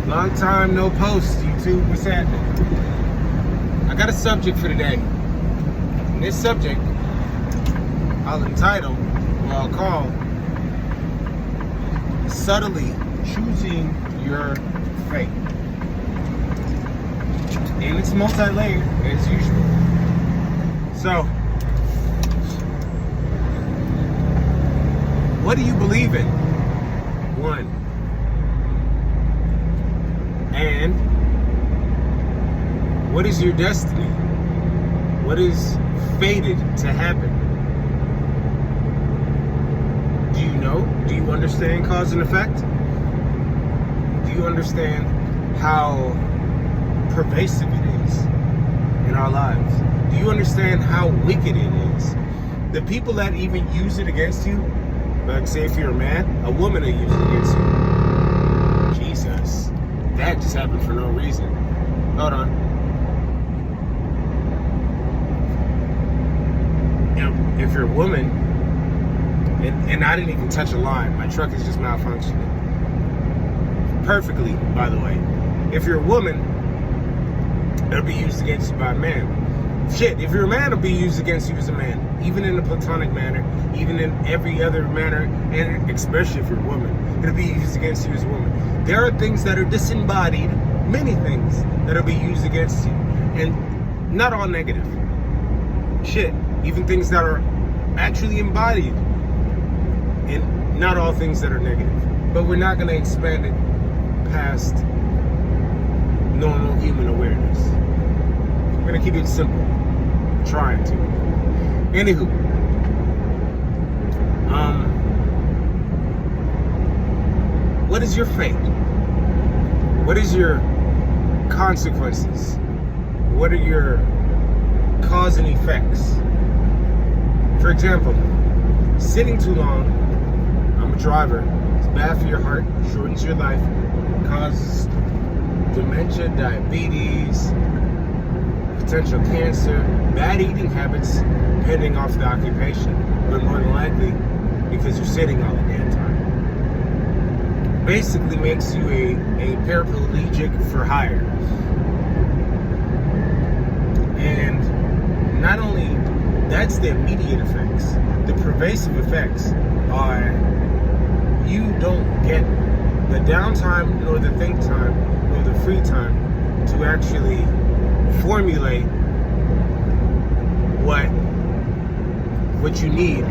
Long time no post, YouTube. What's happening? I got a subject for today. And this subject, I'll entitle, or I'll call, Subtly Choosing Your Fate. And it's multi-layered, as usual. So, what do you believe in? One. And what is your destiny? What is fated to happen? Do you know? Do you understand cause and effect? Do you understand how pervasive it is in our lives? Do you understand how wicked it is? The people that even use it against you, like say if you're a man, a woman will use it against you. Jesus. That just happened for no reason. Hold on. If you're a woman, and I didn't even touch a line, my truck is just malfunctioning. Perfectly, by the way. If you're a woman, it'll be used against you by a man. Shit, if you're a man, it'll be used against you as a man. Even in a platonic manner, even in every other manner, and especially if you're a woman, it'll be used against you as a woman. There are things that are disembodied, many things that'll be used against you. And not all negative. Shit, even things that are actually embodied. And not all things that are negative. But we're not going to expand it past normal human awareness. We're going to keep it simple. Trying to. Anywho. What is your fate? What is your consequences? What are your cause and effects? For example, sitting too long, I'm a driver, it's bad for your heart, shortens your life, causes dementia, diabetes, potential cancer, bad eating habits, depending off the occupation, but more than likely because you're sitting all the damn time. Basically makes you a paraplegic for hire. And not only that's the immediate effects, the pervasive effects are you don't get the downtime, nor the think time, nor the free time to actually formulate what you need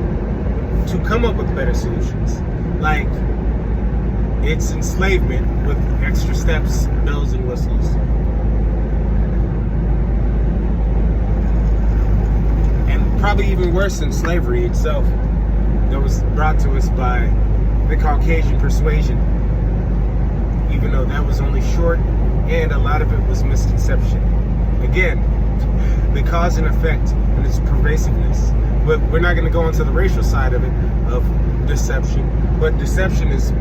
to come up with better solutions. Like, it's enslavement with extra steps, bells and whistles. And probably even worse than slavery itself, that was brought to us by the Caucasian persuasion, even though that was only short and a lot of it was misconception. Again, the cause and effect and its pervasiveness. But we're not going to go into the racial side of it, of deception. But deception is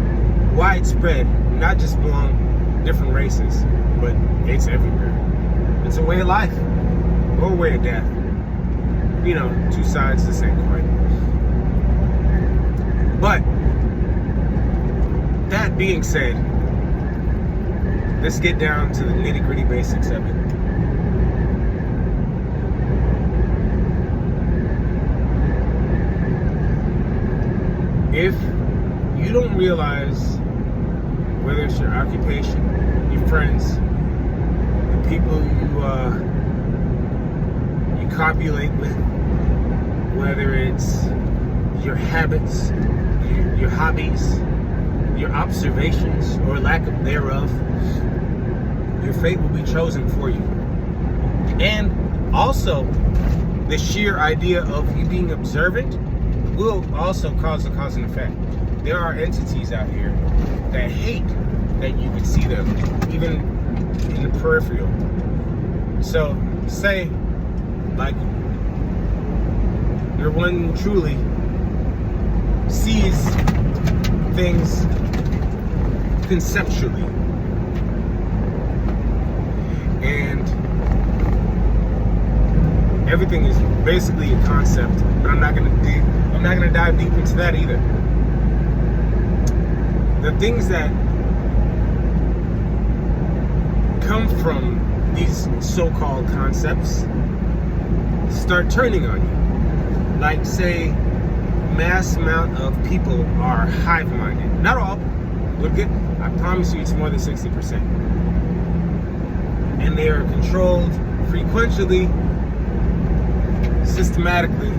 widespread, not just among different races, but it's everywhere. It's a way of life, or a way of death. You know, two sides of the same coin. But, that being said, let's get down to the nitty-gritty basics of it. If you don't realize, whether it's your occupation, your friends, the people you copulate with, whether it's your habits, your hobbies, your observations, or lack of thereof, your fate will be chosen for you. And also, the sheer idea of you being observant will also cause a cause and effect. There are entities out here that hate that you can see them, even in the peripheral. So, say, like, your one truly sees things conceptually. And everything is basically a concept, but I'm not gonna dive deep into that either. The things that from these so-called concepts start turning on you. Like, say, mass amount of people are hive-minded. Not all. Look at, I promise you, it's more than 60%. And they are controlled frequently, systematically,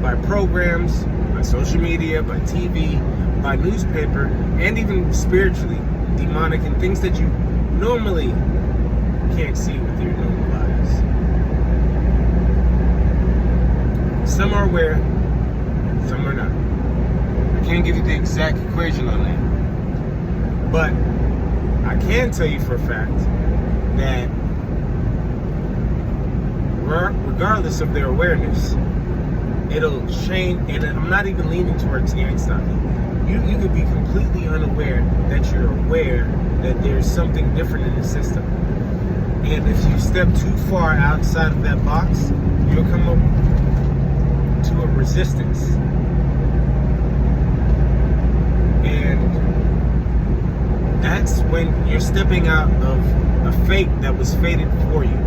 by programs, by social media, by TV, by newspaper, and even spiritually, demonic, and things that you normally can't see with your normal eyes. Some are aware, some are not. I can't give you the exact equation on that. But I can tell you for a fact that regardless of their awareness, it'll change. And I'm not even leaning towards Einstein. You could be completely unaware that you're aware that there's something different in the system. And if you step too far outside of that box, you'll come up to a resistance. And that's when you're stepping out of a fate that was fated for you.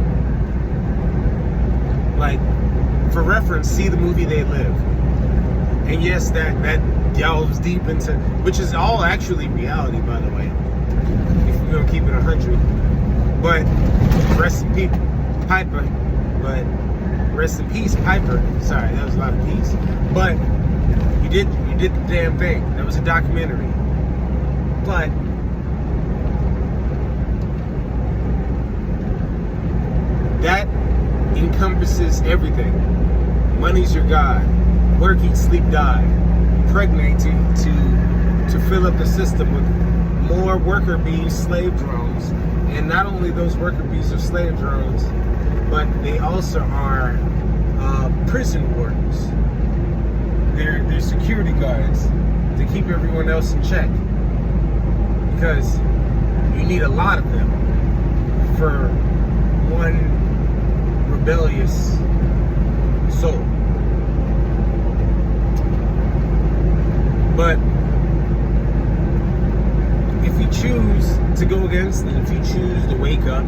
Like, for reference, see the movie They Live. And yes, that delves deep into, which is all actually reality, by the way, if we're gonna keep it 100. But rest in peace, Piper. But rest in peace, Piper. Sorry, that was a lot of peace. But you did the damn thing. That was a documentary. But that encompasses everything. Money's your god. Work, eat, sleep, die. Pregnate to fill up the system with more worker bees, slave drones. And not only those worker bees are slave drones, but they also are prison wardens. They're security guards to keep everyone else in check. Because you need a lot of them for one rebellious soul. But if you choose to go against, and if you choose to wake up,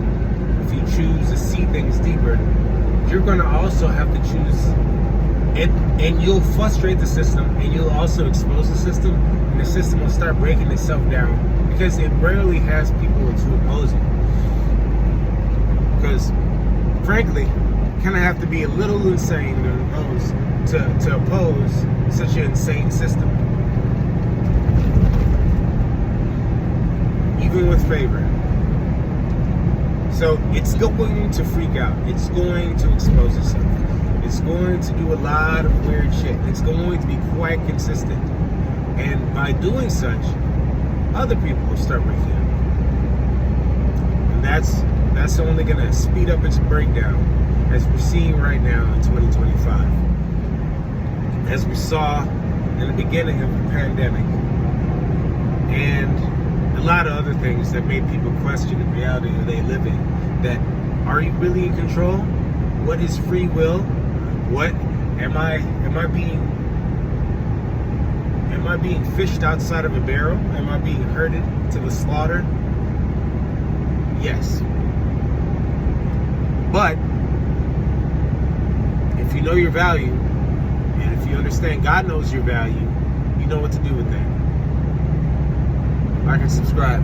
if you choose to see things deeper, you're going to also have to choose, and you'll frustrate the system, and you'll also expose the system, and the system will start breaking itself down, because it rarely has people to oppose it. Because frankly, you kind of have to be a little insane to oppose such an insane system. Even with favor. So it's going to freak out. It's going to expose itself. It's going to do a lot of weird shit. It's going to be quite consistent. And by doing such, other people will start waking up. And that's only going to speed up its breakdown, as we're seeing right now in 2025. As we saw in the beginning of the pandemic. And a lot of other things that made people question the reality that they live in. That, are you really in control? What is free will? What am I being fished outside of a barrel? Am I being herded to the slaughter? Yes. But if you know your value, and if you understand God knows your value, you know what to do with that. Like and subscribe.